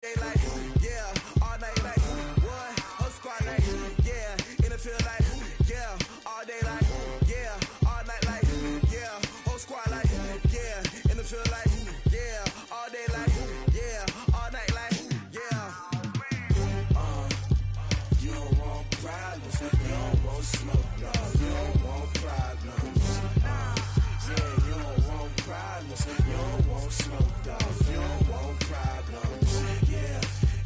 They like, yeah, all night like, what? Whole squad like, yeah, in the field like, yeah, all day like, yeah, all night like, yeah, whole squad like, yeah, in the field like, yeah, all day like, yeah, all night like, yeah. You don't want problems, you don't want smoke, no, you don't want problems. Yeah, you don't want problems, you don't want smoke, dog, you don't want problems.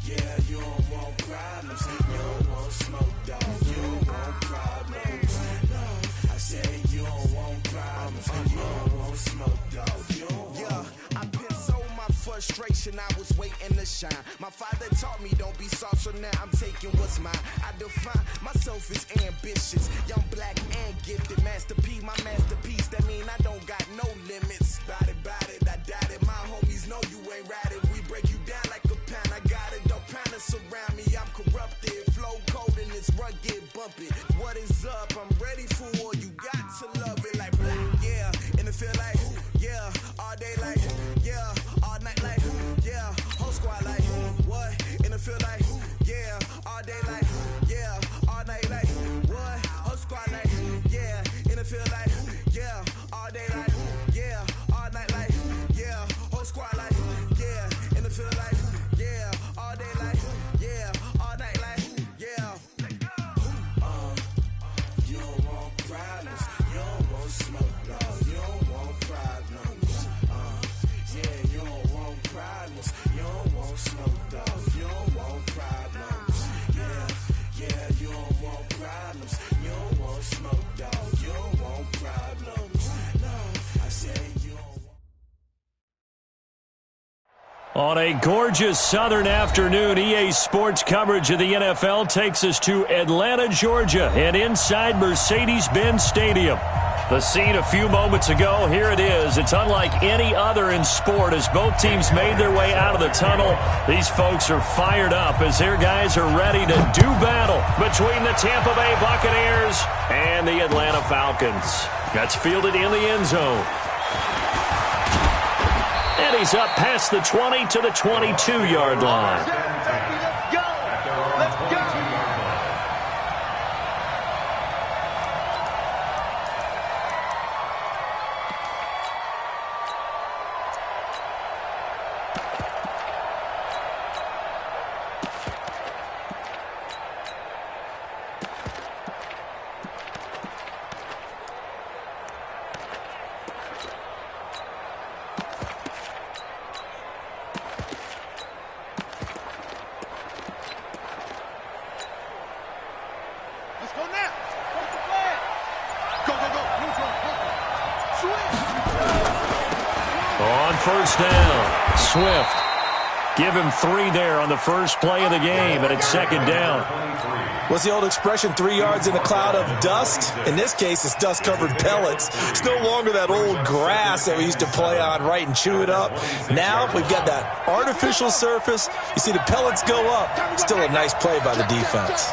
Yeah, you don't want problems, you don't want smoke, dog, you don't want problems. No, I say you don't want problems, you don't want smoke, dog, you don't want. Yeah, I've been so my frustration, I was waiting to shine. My father taught me don't be soft, so now I'm taking what's mine. I define myself as ambitious, young, black, and gifted. Master P, my masterpiece, that mean I don't got no limits. Bout it, I doubt it. My homies know you ain't ratted. We break you down like a pound. I got it, don't panic surround me. I'm corrupted, flow cold and it's rugged, bumpy. What is up? I'm ready for war. You got to love it like black. Yeah, in the field like, yeah, all day like, yeah, all night like, yeah, whole squad like, what? In the field like, yeah, all day like, yeah, all night like, what? Whole squad like, yeah, in the field like, yeah, all day like, yeah, all night like, yeah, whole squad like, yeah, in the field like, yeah, all day like, yeah, all night like, yeah. You don't want problems, you don't want smoke, no, you don't want problems. Yeah, you don't want problems, you don't want smoke, dog, you don't want problems. Yeah, you don't want problems, you don't want smoke, dog, you don't want problems. No, I say you don't want. On a gorgeous southern afternoon, EA Sports coverage of the NFL takes us to Atlanta, Georgia, and inside Mercedes-Benz Stadium. The scene a few moments ago, here it is. It's unlike any other in sport as both teams made their way out of the tunnel. These folks are fired up as their guys are ready to do battle between the Tampa Bay Buccaneers and the Atlanta Falcons. That's fielded in the end zone. And he's up past the 20 to the 22-yard line. Let's go! First down, Swift. Give him 3 there on the first play of the game, and it's second down. What's the old expression, 3 yards in a cloud of dust? In this case, it's dust-covered pellets. It's no longer that old grass that we used to play on, right, and chew it up. Now we've got that artificial surface. You see the pellets go up. Still a nice play by the defense.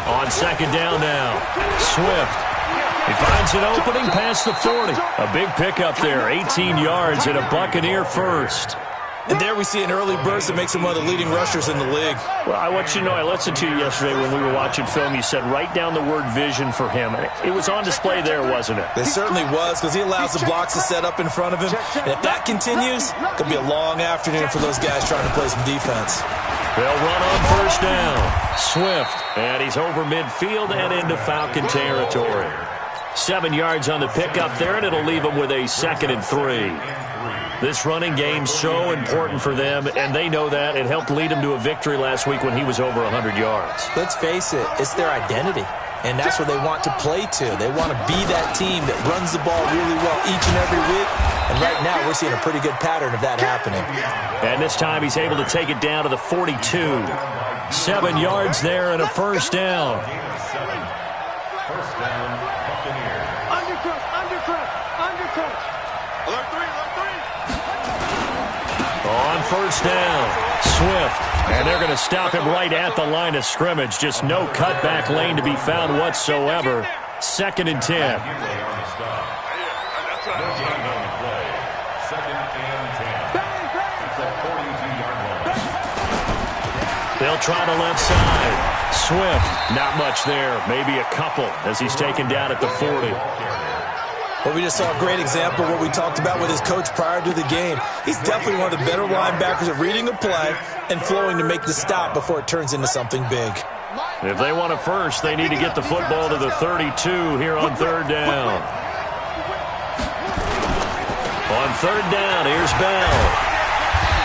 On second down now, Swift. He finds an opening past the 40. A big pickup there, 18 yards and a Buccaneer first. And there we see an early burst that makes him one of the leading rushers in the league. Well, I want you to know, I listened to you yesterday when we were watching film. You said write down the word vision for him. It was on display there, wasn't it? It certainly was, because he allows the blocks to set up in front of him. And if that continues, it could be a long afternoon for those guys trying to play some defense. They'll run on first down. Swift, and he's over midfield and into Falcon territory. 7 yards on the pickup there, and it'll leave him with a 2nd and 3. This running game's so important for them, and they know that. It helped lead them to a victory last week when he was over 100 yards. Let's face it, it's their identity, and that's what they want to play to. They want to be that team that runs the ball really well each and every week, and right now we're seeing a pretty good pattern of that happening. And this time he's able to take it down to the 42. 7 yards there and a first down. First down, Buccaneers. Undercross. On on first down. Swift. And they're going to stop him right at the line of scrimmage. Just no cutback lane to be found whatsoever. 2nd and 10. They'll try the left side. Swift, not much there. Maybe a couple as he's taken down at the 40. Well, we just saw a great example of what we talked about with his coach prior to the game. He's definitely one of the better linebackers at reading a play and flowing to make the stop before it turns into something big. If they want a first, they need to get the football to the 32 here on 3rd down. On 3rd down, here's Bell.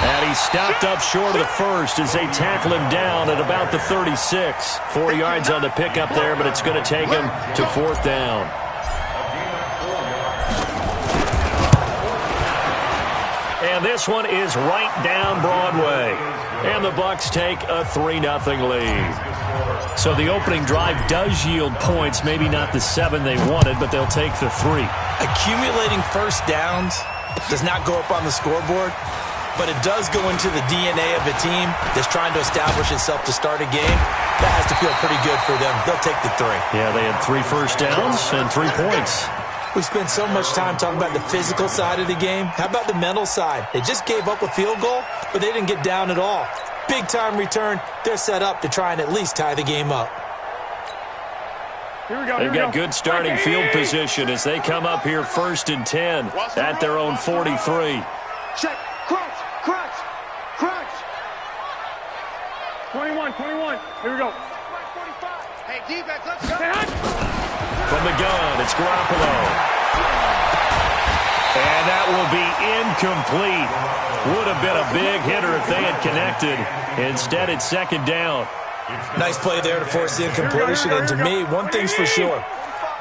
And he stopped up short of the first as they tackle him down at about the 36. 4 yards on the pickup there, but it's going to take him to 4th down. And this one is right down Broadway. And the Bucs take a 3-0 lead. So the opening drive does yield points, maybe not the 7 they wanted, but they'll take the 3. Accumulating first downs does not go up on the scoreboard, but it does go into the DNA of a team that's trying to establish itself to start a game. That has to feel pretty good for them. They'll take the 3. Yeah, they had 3 first downs and 3 points. We spend so much time talking about the physical side of the game. How about the mental side? They just gave up a field goal, but they didn't get down at all. Big-time return. They're set up to try and at least tie the game up. They've got good starting field position as they come up here 1st and 10 at their own 43. Check. Crunch. 21. Here we go. Hey, defense, let's go. From the gun, it's Garoppolo. And that will be incomplete. Would have been a big hitter if they had connected. Instead, it's 2nd down. Nice play there to force the incompletion. And to me, one thing's for sure.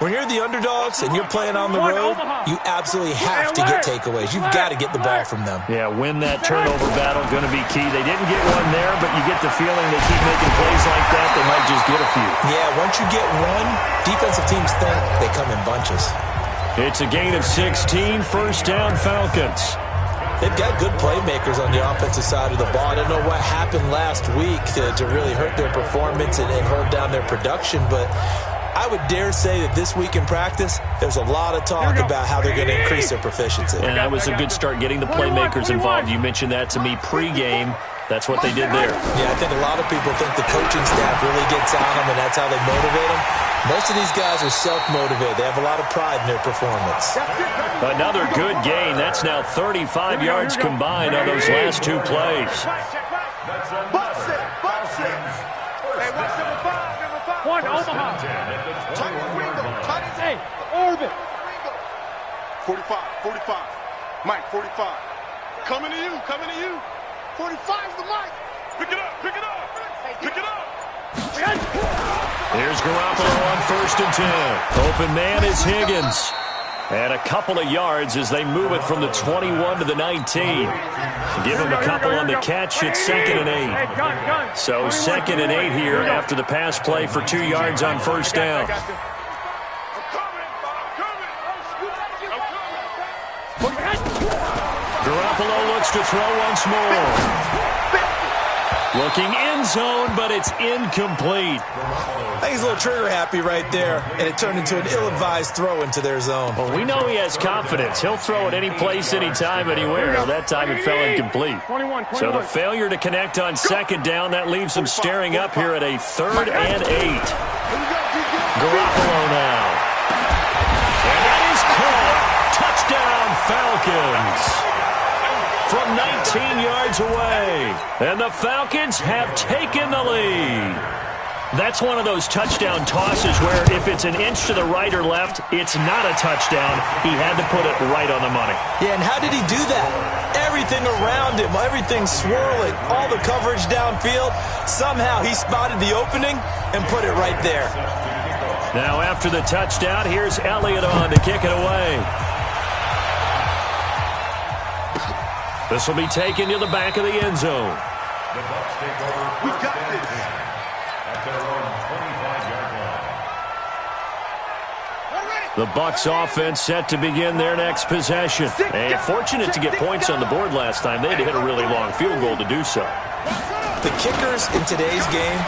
When you're the underdogs and you're playing on the road, you absolutely have to get takeaways. You've got to get the ball from them. Yeah, win that turnover battle, going to be key. They didn't get one there, but you get the feeling they keep making plays like that, they might just get a few. Yeah, once you get one, defensive teams think they come in bunches. It's a gain of 16, 1st down Falcons. They've got good playmakers on the offensive side of the ball. I don't know what happened last week to really hurt their performance and hold down their production, but I would dare say that this week in practice, there's a lot of talk about how they're going to increase their proficiency. And that was a good start, getting the playmakers involved. You mentioned that to me pregame. That's what they did there. Yeah, I think a lot of people think the coaching staff really gets on them, and that's how they motivate them. Most of these guys are self-motivated. They have a lot of pride in their performance. Another good gain. That's now 35 yards combined on those last 2 plays. Bust it. Hey, what's number 5? 1, Omaha. Hey, Orbit. 45. Mike, 45. Coming to you. 45's the Mike. Pick it up. Here's Garoppolo on 1st and 10. Open man is Higgins. And a couple of yards as they move it from the 21 to the 19. Give him a couple on the catch. It's 2nd and 8. So 2nd and 8 here after the pass play for 2 yards on 1st down. Garoppolo looks to throw once more. Looking end zone, but it's incomplete. I think he's a little trigger happy right there, and it turned into an ill-advised throw into their zone. Well, we know he has confidence. He'll throw it any place, anytime, anywhere. That time it fell incomplete. 21. So the failure to connect on 2nd down, that leaves him staring up here at a 3rd and 8. Garoppolo now. And that is caught. Touchdown, Falcons. From 19 yards away. And the Falcons have taken the lead. That's one of those touchdown tosses where if it's an inch to the right or left, it's not a touchdown. He had to put it right on the money. Yeah, and how did he do that? Everything around him, everything swirling, all the coverage downfield. Somehow he spotted the opening and put it right there. Now after the touchdown, here's Elliott on to kick it away. This will be taken to the back of the end zone. The Bucs take over. We've got this. At their own 25-yard line. We're ready. The Bucs offense set to begin their next possession. And fortunate to get points on the board last time. They had to hit a really long field goal to do so. The kickers in today's game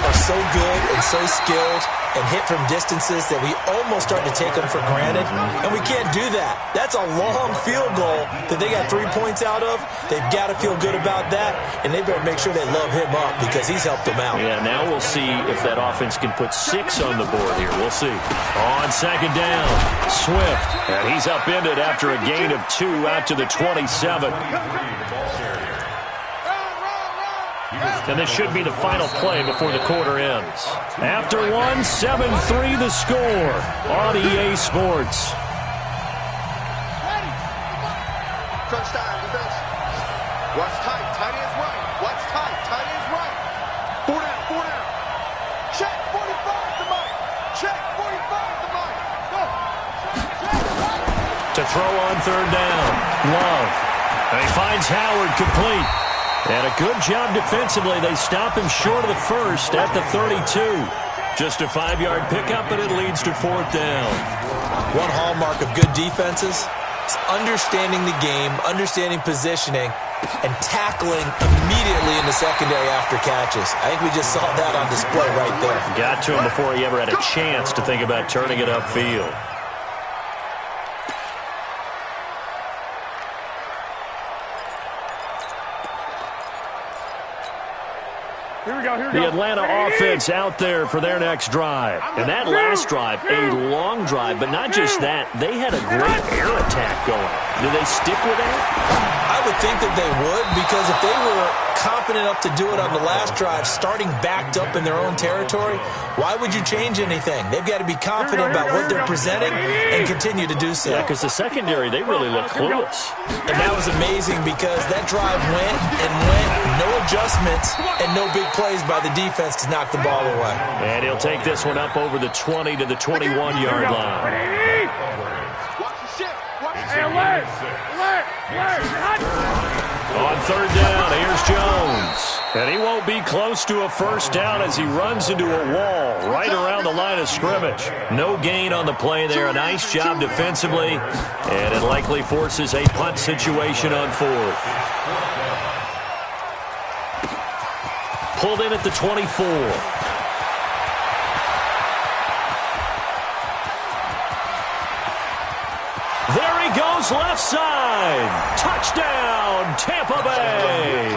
are so good and so skilled and hit from distances that we almost start to take them for granted, and we can't do that. That's a long field goal that they got 3 points out of. They've got to feel good about that, and they better make sure they love him up because he's helped them out. Yeah, now we'll see if that offense can put 6 on the board here. We'll see. On second down, Swift, and he's upended after a gain of 2 out to the 27. And this should be the final play before the quarter ends. After one, 7-3 the score on EA Sports. Crunch time, defense. Watch tight, tight ends right. Watch tight, tight ends right. 4 down, 4 down. Check, 45 to Mike. Check, 45 to Mike. Go. To throw on third down, Love. And he finds Howard complete. And a good job defensively. They stop him short of the first at the 32. Just a 5-yard pickup, and it leads to fourth down. One hallmark of good defenses is understanding the game, understanding positioning, and tackling immediately in the secondary after catches. I think we just saw that on display right there. Got to him before he ever had a chance to think about turning it upfield. The Atlanta offense out there for their next drive. And that last drive, a long drive, but not just that. They had a great air attack going. Do they stick with that? I would think that they would, because if they were confident enough to do it on the last drive, starting backed up in their own territory, why would you change anything? They've got to be confident about what they're presenting and continue to do so. Yeah, because the secondary, they really look clueless. And that was amazing because that drive went and went, no adjustments and no big plays by the defense to knock the ball away. And he'll take this one up over the 20 to the 21-yard line. On third down, here's Jones. And he won't be close to a first down as he runs into a wall right around the line of scrimmage. No gain on the play there. A nice job defensively. And it likely forces a punt situation on fourth. Pulled in at the 24. There he goes, left side. Touchdown, Tampa Bay.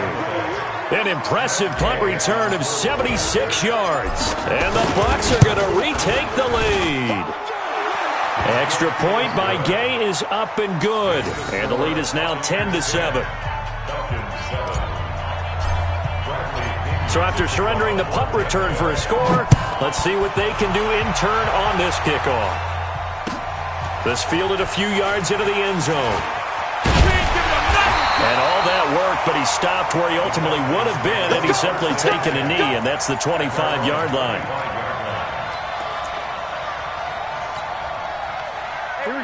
An impressive punt return of 76 yards. And the Bucs are going to retake the lead. Extra point by Gay is up and good. And the lead is now 10-7. So after surrendering the punt return for a score, let's see what they can do in turn on this kickoff. This fielded a few yards into the end zone. And all that work, but he stopped where he ultimately would have been had he simply taken a knee, and that's the 25-yard line.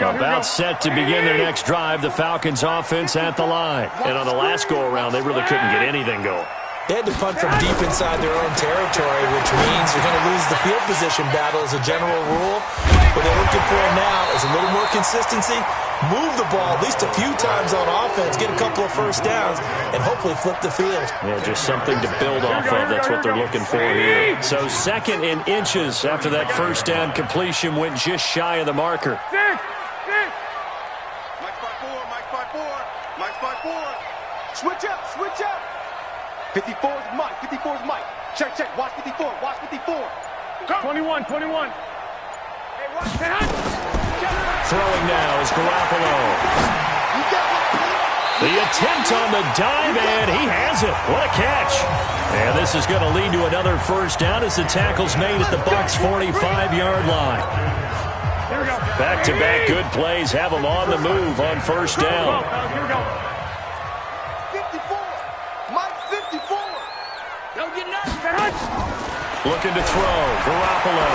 About set to begin their next drive, the Falcons offense at the line. And on the last go-around, they really couldn't get anything going. They had to punt from deep inside their own territory, which means they're going to lose the field position battle as a general rule. What they're looking for now is a little more consistency, move the ball at least a few times on offense, get a couple of first downs, and hopefully flip the field. Yeah, just something to build off of. That's what they're looking for here. So second in inches after that first down completion went just shy of the marker. Mike 5-4, Mike 5-4, Mike 5-4. Switch up, switch up. 54 is Mike, 54 is Mike. Check, check, watch 54, watch 54. 21. Hey, watch that. Throwing now is Garoppolo. The attempt on the dive, and he has it. What a catch. And this is going to lead to another first down as the tackle's made at the Bucs' 45-yard line. Back-to-back good plays have them on the move on first down. Here we go. 54, Mike 54. Don't get nuts. Looking to throw, Garoppolo.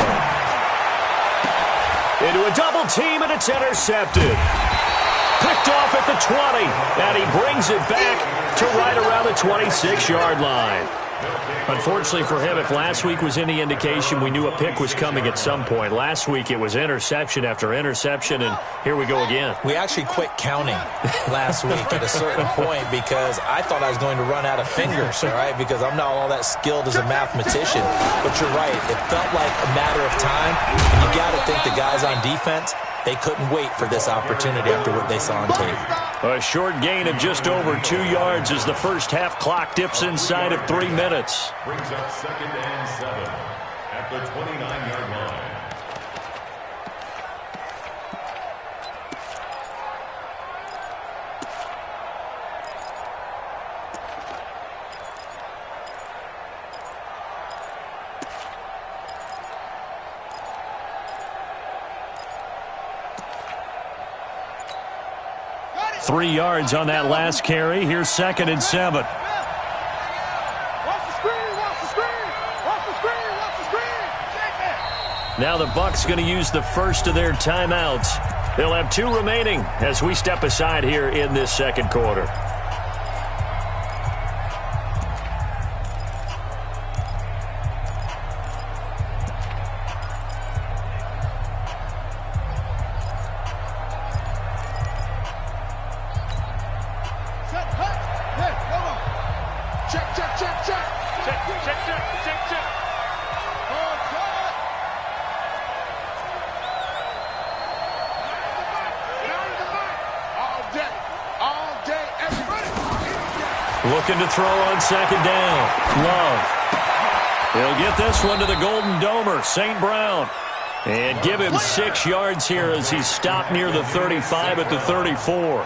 Into a double team, and it's intercepted. Picked off at the 20, and he brings it back to right around the 26-yard line. Unfortunately for him, if last week was any indication, we knew a pick was coming at some point. Last week it was interception after interception, and here we go again. We actually quit counting last week at a certain point because I thought I was going to run out of fingers, all right, because I'm not all that skilled as a mathematician. But you're right. It felt like a matter of time. And you got to think the guys on defense, they couldn't wait for this opportunity after what they saw on tape. A short gain of just over 2 yards as the first half clock dips inside of 3 minutes. Brings up 2nd and 7 at the 29-yard line. Three yards on that last carry. Here's 2nd and 7. Watch the screen, watch the screen, watch the screen, watch the screen. Now the Bucs going to use the first of their timeouts. They'll have 2 remaining as we step aside here in this second quarter. Looking to throw on 2nd down. Love. He'll get this one to the Golden Domer, St. Brown. And give him 6 yards here as he's stopped near the 35 at the 34.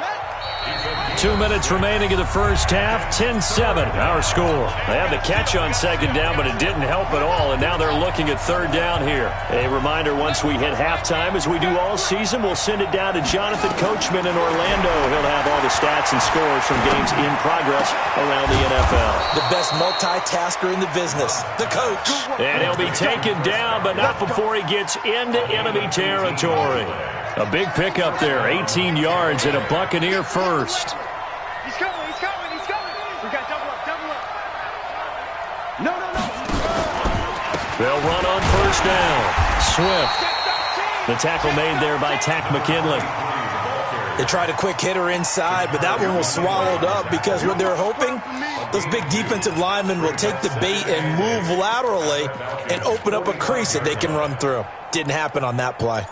2 minutes remaining in the first half. 10-7, our score. They had the catch on 2nd down, but it didn't help at all, and now they're looking at 3rd down here. A reminder, once we hit halftime, as we do all season, we'll send it down to Jonathan Coachman in Orlando. He'll have all the stats and scores from games in progress around the NFL. The best multitasker in the business, the coach. And he'll be taken down, but not before he gets into enemy territory. A big pickup there, 18 yards and a Buccaneer first. He's coming, he's coming, he's coming. We got double up, double up. No. They'll run on 1st down. Swift. The tackle made there by Tack McKinley. They tried a quick hitter inside, but that one was swallowed up because what they're hoping, those big defensive linemen will take the bait and move laterally and open up a crease that they can run through. Didn't happen on that play.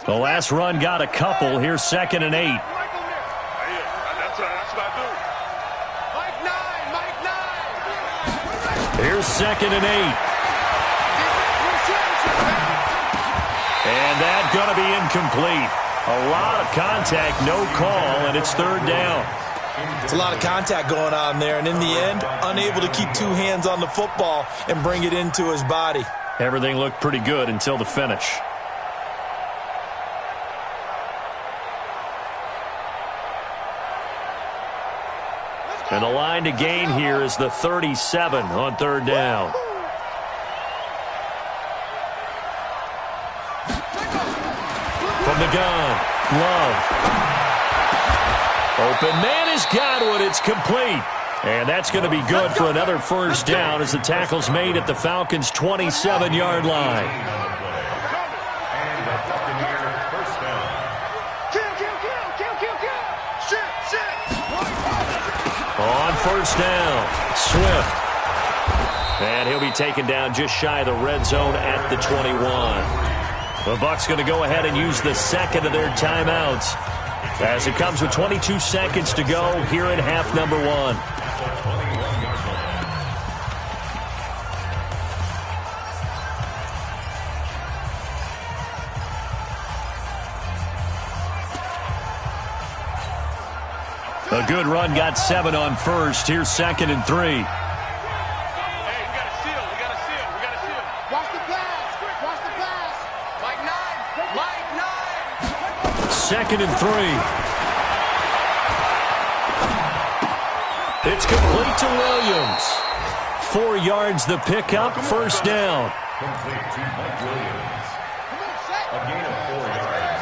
The last run got a couple. Here's 2nd and 8. That's what I do. Mike 9. Here's 2nd and 8. And that's going to be incomplete. A lot of contact, no call, and it's 3rd down. It's a lot of contact going on there, and in the end, unable to keep 2 hands on the football and bring it into his body. Everything looked pretty good until the finish. And the line to gain here is the 37 on 3rd down. From the gun, Love. Open man has got one. It's complete. And that's going to be good for another 1st down as the tackle's made at the Falcons' 27-yard line. And the Buccaneer first down. On 1st down, Swift. And he'll be taken down just shy of the red zone at the 21. The Bucs going to go ahead and use the 2nd of their timeouts as it comes with 22 seconds to go here in half number 1. A good run got 7 on 1st. Here's 2nd and 3. Hey, we got to seal. Watch the pass. Watch the pass. Mike 9. 2nd and 3. It's complete to Williams. 4 yards the pickup, 1st down. Complete to Mike Williams. A gain of 4 yards.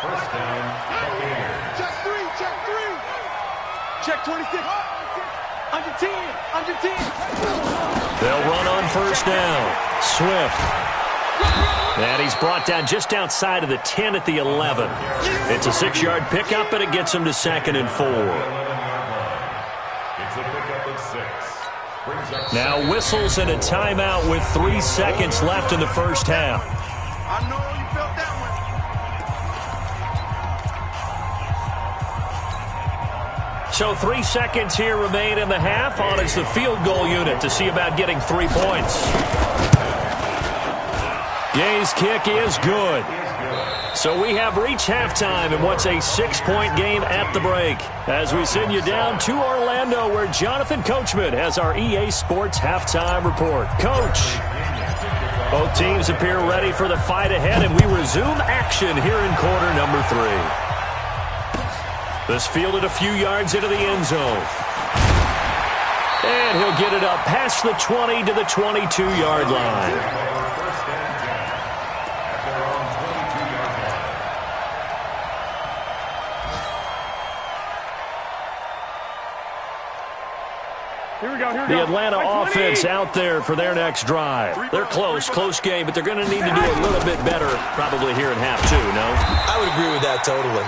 1st down, Buccaneers. Check 3. Check 26. Under 10. Under 10. They'll run on first down. Swift. And he's brought down just outside of the 10 at the 11. It's a 6-yard pickup, and it gets him to 2nd and 4. It's a pickup of 6. Now whistles and a timeout with 3 seconds left in the first half. I know you felt that one. So 3 seconds here remain in the half. On is the field goal unit to see about getting 3 points. Gay's kick is good. So we have reached halftime in what's a 6-point game at the break. As we send you down to Orlando, where Jonathan Coachman has our EA Sports halftime report. Coach, both teams appear ready for the fight ahead, and we resume action here in quarter number 3. This fielded a few yards into the end zone. And he'll get it up past the 20 to the 22-yard line. The Atlanta offense out there for their next drive. They're close game, but they're going to need to do a little bit better probably here in half 2, no? I would agree with that totally.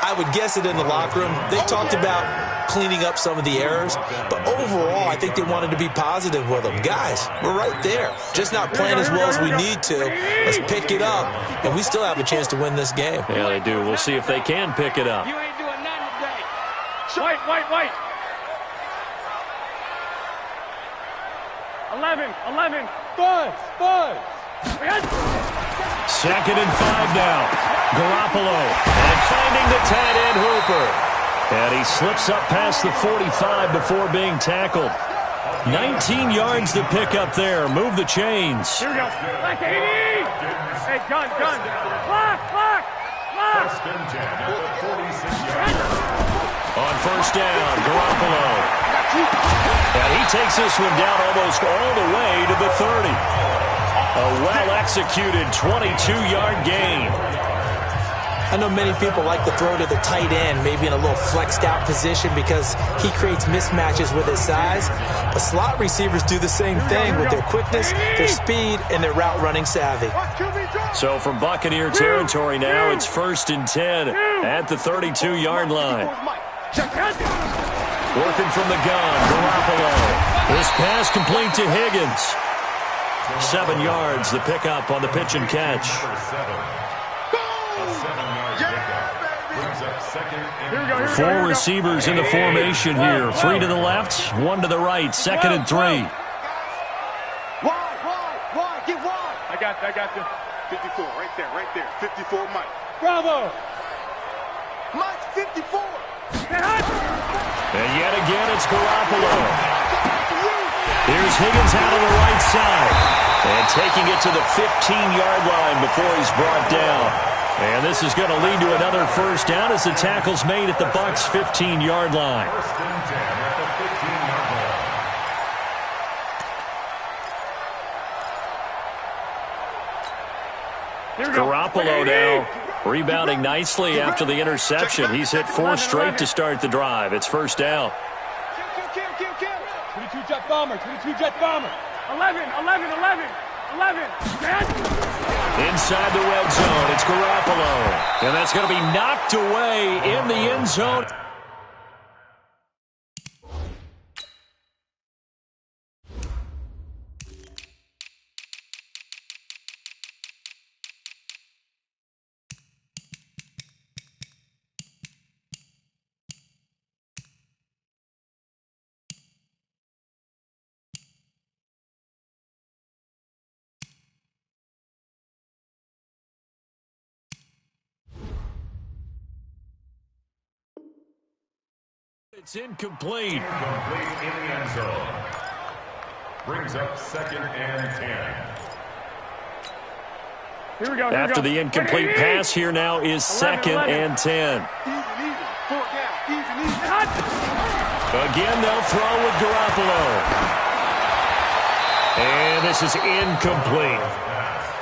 I would guess it in the locker room. They talked about cleaning up some of the errors, but overall, I think they wanted to be positive with them. Guys, we're right there. Just not playing as well as we need to. Let's pick it up, and we still have a chance to win this game. Yeah, they do. We'll see if they can pick it up. You ain't doing nothing today. Wait. 11. Buzz. 2nd and 5 now. Garoppolo. And finding the tight end Hooper. And he slips up past the 45 before being tackled. 19 yards to pick up there. Move the chains. Here we go. Black 80. Hey, gun. Block. First and 10 at the 46-yard line. On first down, Garoppolo. And he takes this one down almost all the way to the 30. A well-executed 22-yard gain. I know many people like to throw to the tight end, maybe in a little flexed out position because he creates mismatches with his size. But slot receivers do the same thing with their quickness, their speed, and their route running savvy. So from Buccaneer territory now, it's 1st and 10 at the 32-yard line. Working from the gun, Garoppolo. This pass complete to Higgins. 7 yards, the pickup on the pitch and catch. Four receivers in the formation here. 3 to the left, 1 to the right. 2nd and 3. Wide. Get wide. I got you. 54, right there. 54, Mike. Bravo. Mike's 54. And yet again, it's Garoppolo. Here's Higgins out on the right side. And taking it to the 15-yard line before he's brought down. And this is going to lead to another first down as the tackle's made at the Bucs' 15-yard line. First and 10 at the 15-yard line. Garoppolo now rebounding nicely after the interception. He's hit 4 straight to start the drive. It's first down. Kill. 22-jet bomber. 11. Inside the red zone, it's Garoppolo. And that's going to be knocked away in the end zone. It's incomplete. Incomplete in the end zone. Brings up 2nd and 10. Here we go. After the incomplete pass, here now is 2nd and 10. Even. 4 down. Even. Again, they'll throw with Garoppolo. And this is incomplete.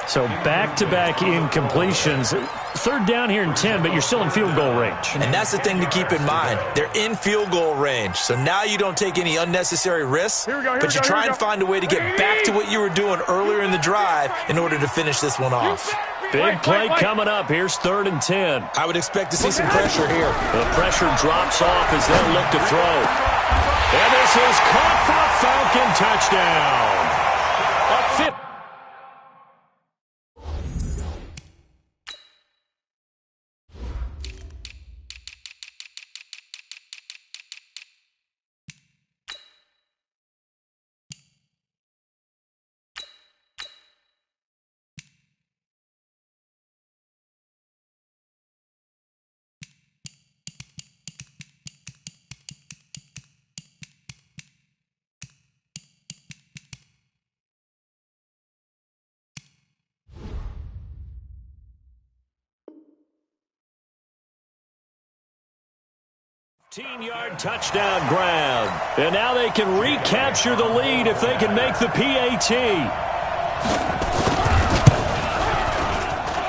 So back-to-back incompletions. Third down here and 10, but you're still in field goal range. And that's the thing to keep in mind. They're in field goal range. So now you don't take any unnecessary risks, but you try and find a way to get back to what you were doing earlier in the drive in order to finish this one off. Big play coming up. Here's 3rd and 10. I would expect to see some pressure here. The pressure drops off as they look to throw. And this is caught for a Falcon touchdown. A 50. Yard touchdown grab. And now they can recapture the lead if they can make the PAT.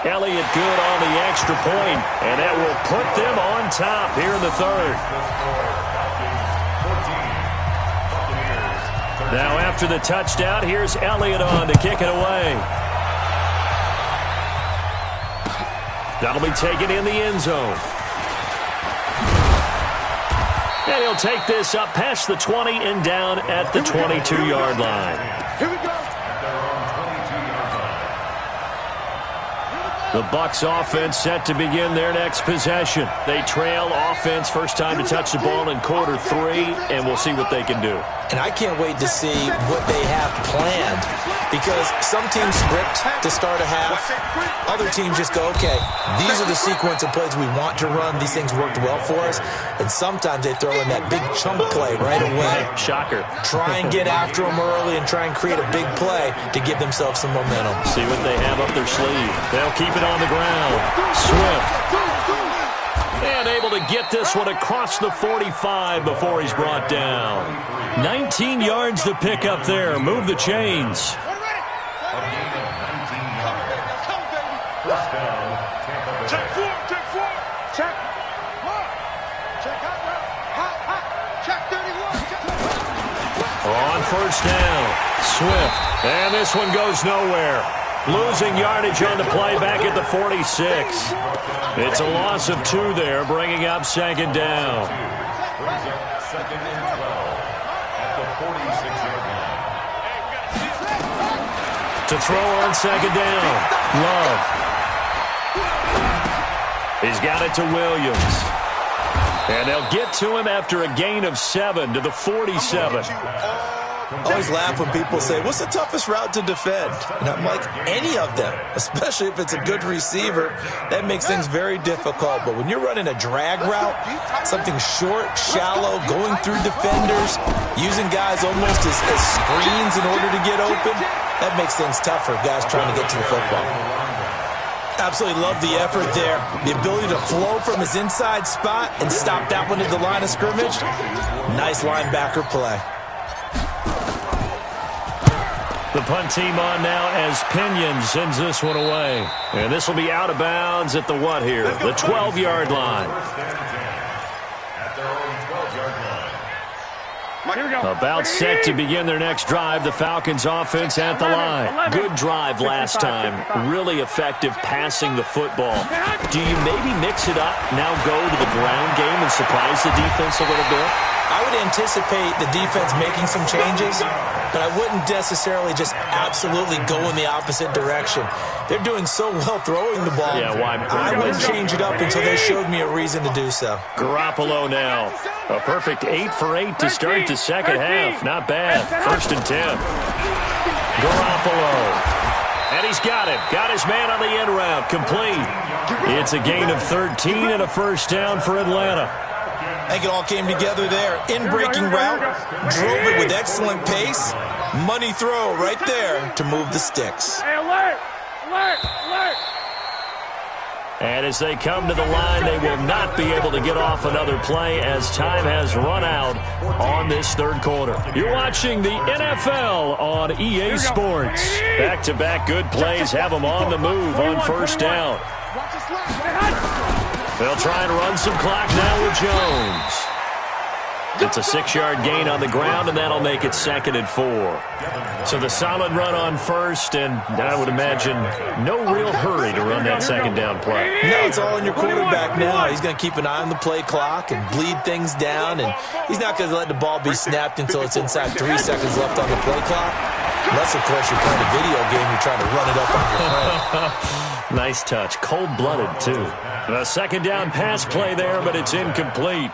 Elliott good on the extra point, and that will put them on top here in the 3rd. Now after the touchdown, here's Elliott on to kick it away. That'll be taken in the end zone. And he'll take this up past the 20 and down at the 22-yard line. Here we go. The Bucs offense set to begin their next possession. They trail offense first time to touch the ball in quarter 3, and we'll see what they can do. And I can't wait to see what they have planned, because some teams script to start a half. Other teams just go, okay, these are the sequence of plays we want to run. These things worked well for us. And sometimes they throw in that big chunk play right away. Shocker. Try and get after them early and try and create a big play to give themselves some momentum. See what they have up their sleeve. They'll keep it on the ground. Swift. And able to get this one across the 45 before he's brought down. 19 yards to pick up there. Move the chains. Check 4, check 4. Check. Check out now. Hot. Check 31. On first down, Swift. And this one goes nowhere. Losing yardage on the play back at the 46. It's a loss of 2 there, bringing up 2nd down. Brings up 2nd and 12 at the 46-yard line. To throw on 2nd down, Love. He's got it to Williams. And they'll get to him after a gain of 7 to the 47. I always laugh when people say, what's the toughest route to defend? And I'm like, any of them, especially if it's a good receiver. That makes things very difficult. But when you're running a drag route, something short, shallow, going through defenders, using guys almost as screens in order to get open, that makes things tougher, guys trying to get to the football. Absolutely love the effort there. The ability to flow from his inside spot and stop that one at the line of scrimmage. Nice linebacker play. The punt team on now as Pinion sends this one away. And this will be out of bounds at the what here? The 12-yard line. At their own 12-yard line. Here we go. About set to begin their next drive. The Falcons offense at the line. Good drive last time. Really effective passing the football. Do you maybe mix it up, now go to the ground game and surprise the defense a little bit? I would anticipate the defense making some changes, but I wouldn't necessarily just absolutely go in the opposite direction. They're doing so well throwing the ball. Yeah, why? I wouldn't change it up until they showed me a reason to do so. Garoppolo now. A perfect 8 for 8 to start the second half. Not bad. 1st and 10. Garoppolo. And he's got it. Got his man on the end route. Complete. It's a gain of 13 and a first down for Atlanta. I think it all came together there. In-breaking route, drove it with excellent pace. Money throw right there to move the sticks. Hey, alert! Alert! Alert! And as they come to the line, they will not be able to get off another play as time has run out on this third quarter. You're watching the NFL on EA Sports. Back-to-back good plays have them on the move on first down. They'll try and run some clock now with Jones. It's a 6-yard gain on the ground, and that'll make it 2nd and 4. So the solid run on first, and I would imagine no real hurry to run that second down play. No, it's all in your quarterback now. He's going to keep an eye on the play clock and bleed things down, and he's not going to let the ball be snapped until it's inside 3 seconds left on the play clock. Unless, of course, you're playing a video game, you're trying to run it up on your friend. Nice touch. Cold-blooded, too. The second down pass play there, but it's incomplete.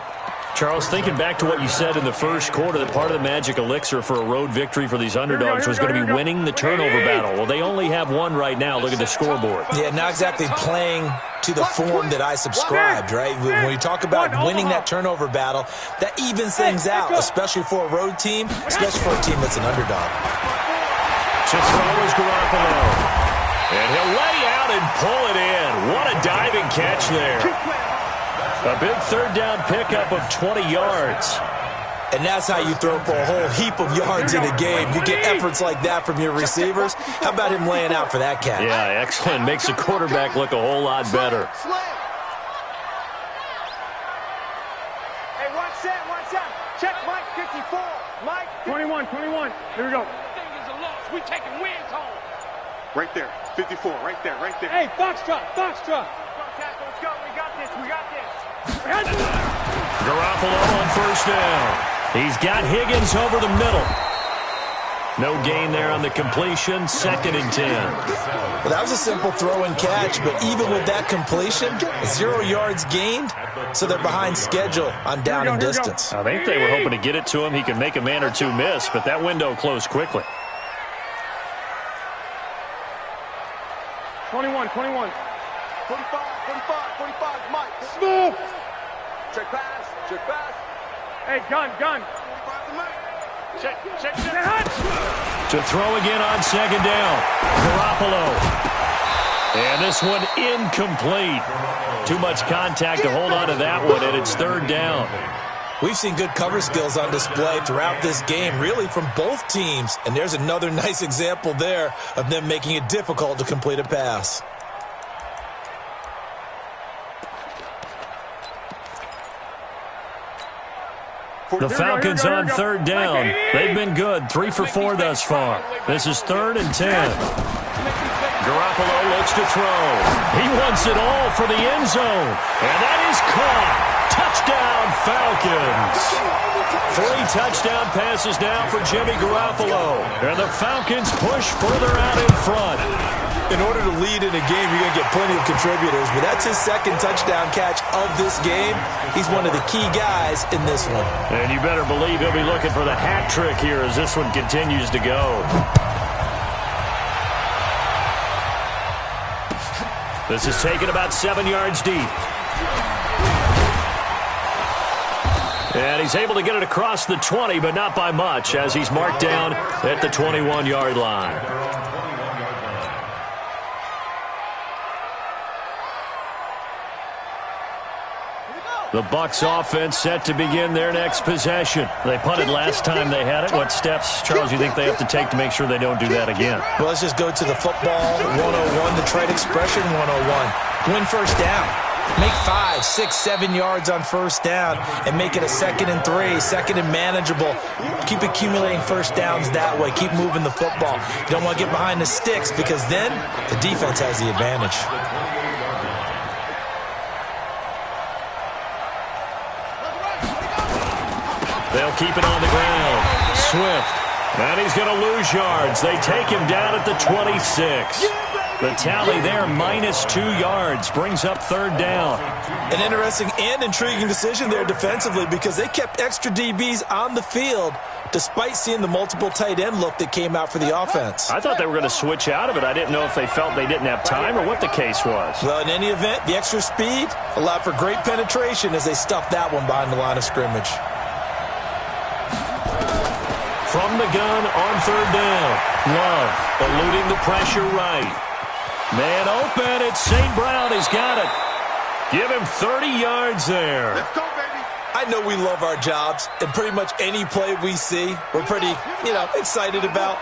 Charles, thinking back to what you said in the first quarter, that part of the magic elixir for a road victory for these underdogs was going to be winning the turnover battle. Well, they only have one right now. Look at the scoreboard. Yeah, not exactly playing to the form that I subscribed, right? When you talk about winning that turnover battle, that evens things out, especially for a road team, especially for a team that's an underdog. To throw is Garoppolo. And he'll lay out and pull it in. What a diving catch there. A big third down pickup of 20 yards. And that's how you throw for a whole heap of yards in a game. You get efforts like that from your receivers. How about him laying out for that catch? Yeah, excellent. Makes the quarterback look a whole lot better. Hey, watch that. Check Mike 54. Mike 21. Here we go. Thing is a loss. We taking wins home. Right there. 54. Right there. Hey, Foxtrot. Let's go. We got this. Garoppolo on first down. He's got Higgins over the middle. No gain there on the completion. 2nd and 10. Well, that was a simple throw and catch, but even with that completion, 0 yards gained, so they're behind schedule on down and distance. I think they were hoping to get it to him. He could make a man or two miss, but that window closed quickly. 21. 45, Mike. Smooth. Check pass. Hey, gun. 45 to Mike. Check. To throw again on second down. Garoppolo. And this one incomplete. Too much contact to hold on to that one, and it's third down. We've seen good cover skills on display throughout this game, really from both teams. And there's another nice example there of them making it difficult to complete a pass. The Falcons on third down. They've been good, 3 for 4 thus far. This is 3rd and 10. Garoppolo looks to throw. He wants it all for the end zone. And that is caught. Touchdown, Falcons. 3 touchdown passes now for Jimmy Garoppolo. And the Falcons push further out in front. In order to lead in a game, you're going to get plenty of contributors, but that's his 2nd touchdown catch of this game. He's one of the key guys in this one. And you better believe he'll be looking for the hat trick here as this one continues to go. This is taken about 7 yards deep. And he's able to get it across the 20, but not by much, as he's marked down at the 21-yard line. The Bucs offense set to begin their next possession. They punted last time they had it. What steps, Charles, you think they have to take to make sure they don't do that again? Well, let's just go to the football 101, the trade expression 101. Win first down. Make 5, 6, 7 yards on first down and make it a 2nd and 3, 2nd and manageable. Keep accumulating first downs that way. Keep moving the football. You don't want to get behind the sticks because then the defense has the advantage. They'll keep it on the ground. Swift. And he's going to lose yards. They take him down at the 26. The tally there, -2 yards, brings up third down. An interesting and intriguing decision there defensively because they kept extra DBs on the field despite seeing the multiple tight end look that came out for the offense. I thought they were going to switch out of it. I didn't know if they felt they didn't have time or what the case was. Well, in any event, the extra speed allowed for great penetration as they stuffed that one behind the line of scrimmage. From the gun on third down. Love eluding the pressure right. Man open, it's St. Brown. He's got it. Give him 30 yards there. Let's go, baby. I know we love our jobs, and pretty much any play we see, we're pretty, excited about.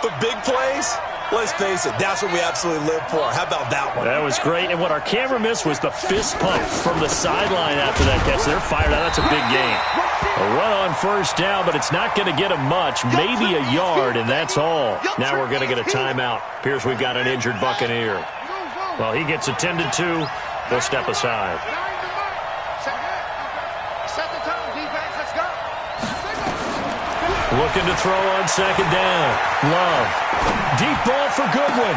But big plays, let's face it, that's what we absolutely live for. How about that one? That was great, and what our camera missed was the fist pump from the sideline after that catch. They're fired out. That's a big game. A run on first down, but it's not going to get him much, maybe a yard, and that's all. Now we're going to get a timeout. Appears we've got an injured Buccaneer. Well, he gets attended to. We'll step aside. Set the tone, defense. Let's go. Looking to throw on second down. Love. Deep ball for Goodwin.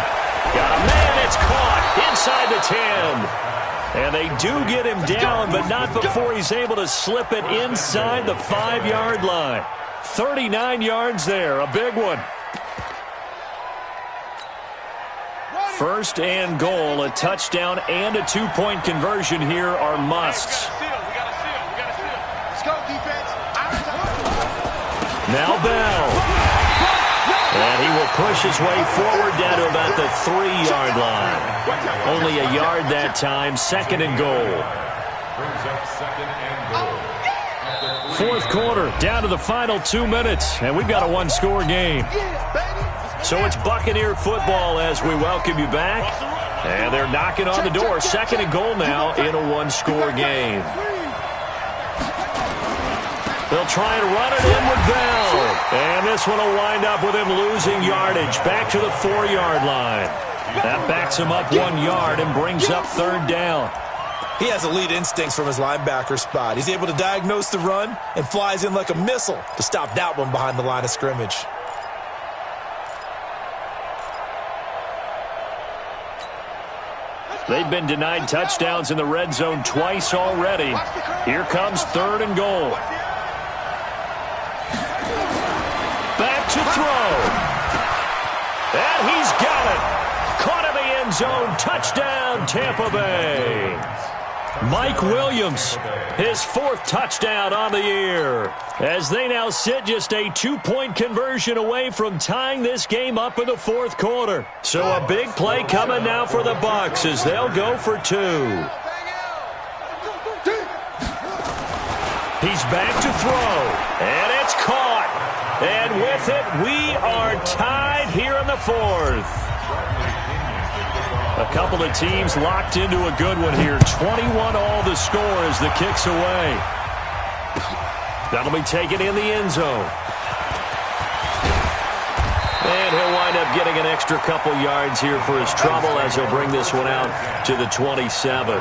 Got a man. It's caught inside the 10. And they do get him down, but not before he's able to slip it inside the 5-yard line. 39 yards there. A big one. First and goal, a touchdown and a 2-point conversion here are musts. We got to seal. Let's go, defense. Now Bell. And he will push his way forward down to about the 3-yard line. Only a yard that time, second and goal. Brings up second and goal. Fourth quarter, down to the final 2 minutes, and we've got a one-score game. So it's Buccaneer football as we welcome you back. And they're knocking on the door. Second and goal now in a one-score game. They'll try and run it in with Bell. And this one will wind up with him losing yardage. Back to the 4-yard line. That backs him up 1 yard and brings up third down. He has elite instincts from his linebacker spot. He's able to diagnose the run and flies in like a missile to stop that one behind the line of scrimmage. They've been denied touchdowns in the red zone twice already. Here comes third and goal. Back to throw. And he's got it. Caught in the end zone. Touchdown, Tampa Bay. Mike Williams, his 4th touchdown on the year, as they now sit just a 2-point conversion away from tying this game up in the 4th quarter. So a big play coming now for the Bucs as they'll go for 2. He's back to throw, and it's caught. And with it, we are tied here in the 4th. A couple of teams locked into a good one here. 21-all the score as the kick's away. That'll be taken in the end zone. And he'll wind up getting an extra couple yards here for his trouble as he'll bring this one out to the 27.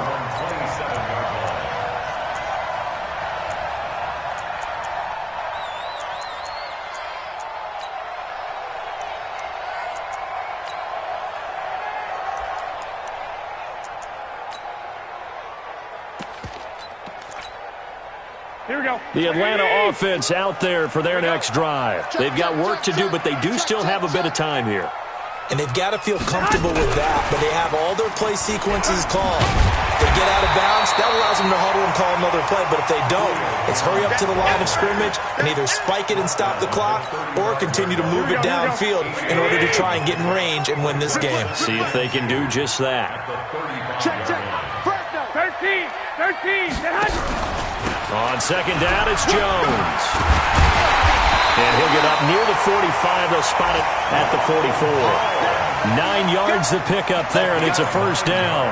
Here we go. The Atlanta offense out there for their next drive. They've got work to do, but they do still have a bit of time here. And they've got to feel comfortable with that, but they have all their play sequences called. If they get out of bounds, that allows them to huddle and call another play. But if they don't, it's hurry up to the line of scrimmage and either spike it and stop the clock or continue to move it downfield in order to try and get in range and win this game. See if they can do just that. Check. 13. On second down, it's Jones. And he'll get up near the 45. They'll spot it at the 44. 9 yards to pick up there, and it's a first down.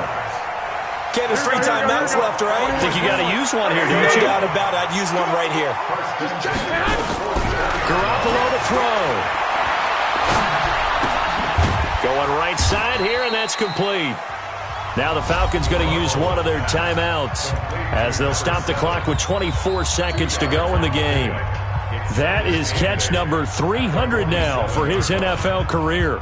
Okay, there's 3 timeouts left, right? I think you got to use one here, don't you? No doubt about it. I'd use one right here. Garoppolo to throw. Going right side here, and that's complete. Now the Falcons going to use one of their timeouts as they'll stop the clock with 24 seconds to go in the game. That is catch number 300 now for his NFL career.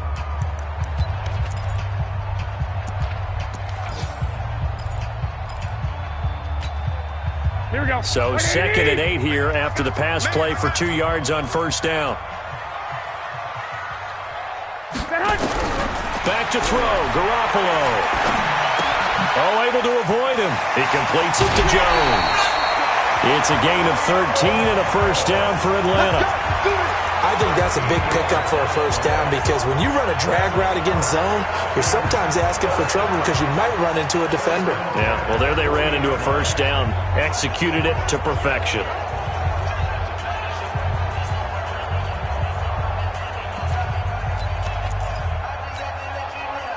Here we go. So 2nd and 8 here after the pass play for 2 yards on first down. Back to throw, Garoppolo. Oh, able to avoid him. He completes it to Jones. It's a gain of 13 and a first down for Atlanta. I think that's a big pickup for a first down because when you run a drag route against zone, you're sometimes asking for trouble because you might run into a defender. Yeah, well, there they ran into a first down, executed it to perfection.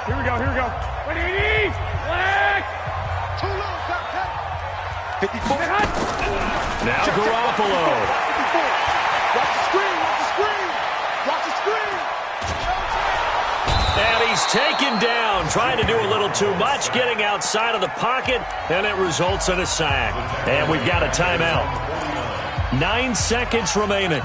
Here we go. 180! Black! Too low, top 54. Now Garoppolo. 54. Watch the screen. Watch the screen. And he's taken down, trying to do a little too much, getting outside of the pocket, and it results in a sack. And we've got a timeout. 9 seconds remaining.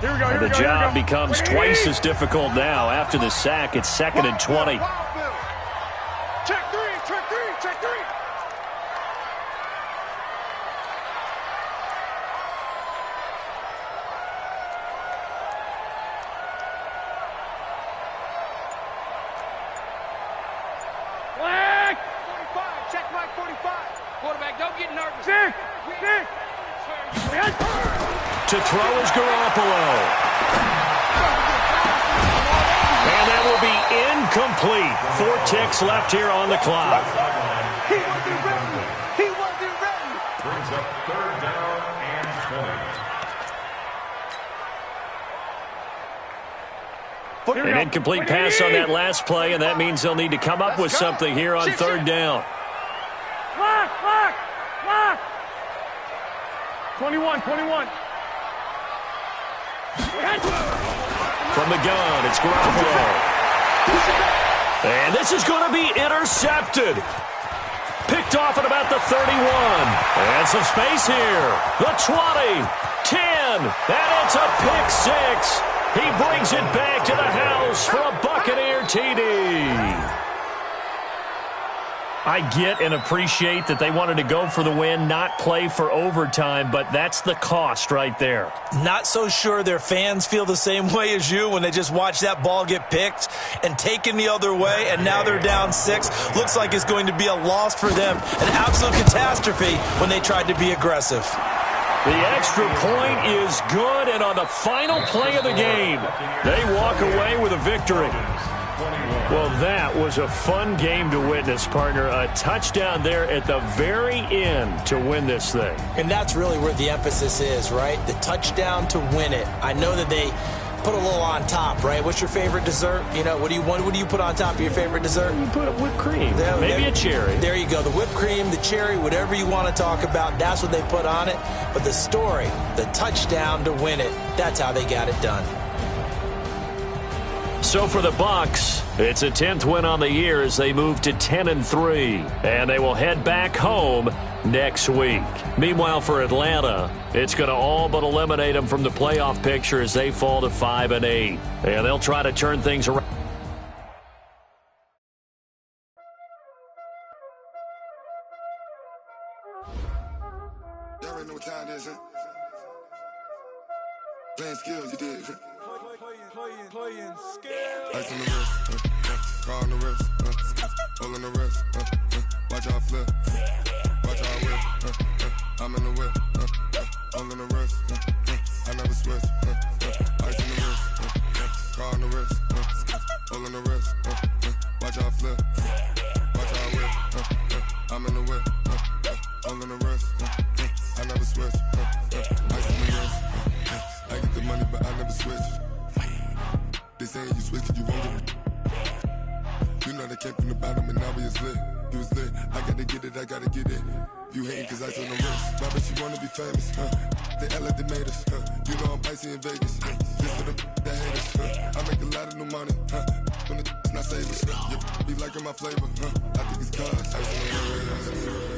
And the job becomes twice as difficult now. After the sack, it's 2nd and 20. Check three. Black! 45, check Mike 45. Quarterback, don't get nervous. Six! To throw is Garoppolo. And that will be incomplete. 4 ticks left here on the clock. He wasn't ready. Brings up 3rd down and 20. An incomplete pass on that last play, and that means they'll need to come up with something here on 3rd down. Lock! 21. From the gun, it's Garoppolo. And this is going to be intercepted. Picked off at about the 31. And some space here. The 20, 10, and it's a pick 6. He brings it back to the house for a Buccaneer TD. I get and appreciate that they wanted to go for the win, not play for overtime, but that's the cost right there. Not so sure their fans feel the same way as you when they just watch that ball get picked and taken the other way, and now they're down 6. Looks like it's going to be a loss for them. An absolute catastrophe when they tried to be aggressive. The extra point is good, and on the final play of the game, they walk away with a victory. Well, that was a fun game to witness, partner. A touchdown there at the very end to win this thing. And that's really where the emphasis is, right? The touchdown to win it. I know that they put a little on top, right? What's your favorite dessert? You know, what do you put on top of your favorite dessert? You put whipped cream, maybe a cherry. There you go. The whipped cream, the cherry, whatever you want to talk about, that's what they put on it. But the story, the touchdown to win it, that's how they got it done. So for the Bucs, it's a 10th win on the year as they move to 10-3, and they will head back home next week. Meanwhile, for Atlanta, it's going to all but eliminate them from the playoff picture as they fall to 5-8, and they'll try to turn things around. Y'all already know what time it is, huh? Playing skills, you did. Playing skills. Ice on the wrist, car on the wrist, hole on the wrist, watch how I flip, watch how I whip, I'm in the whip, hole on the wrist, I never switch, ice on the wrist, car on the wrist, hole on the wrist, watch how I flip, watch how I whip, I'm in the whip, hole on the wrist, I never switch, ice on the wrist, I get the money but I never switch. They saying you switch cause you won't get it. You know they came from the bottom and now we is lit. You was lit, I gotta get it, I gotta get it. You hating cause ice on the wrist. Why bet you wanna be famous, They act like they made us, You know I'm icy in Vegas, This for the that hate us, I make a lot of new money, When it's not savers, You be liking my flavor, I think it's cause ice on the wrist.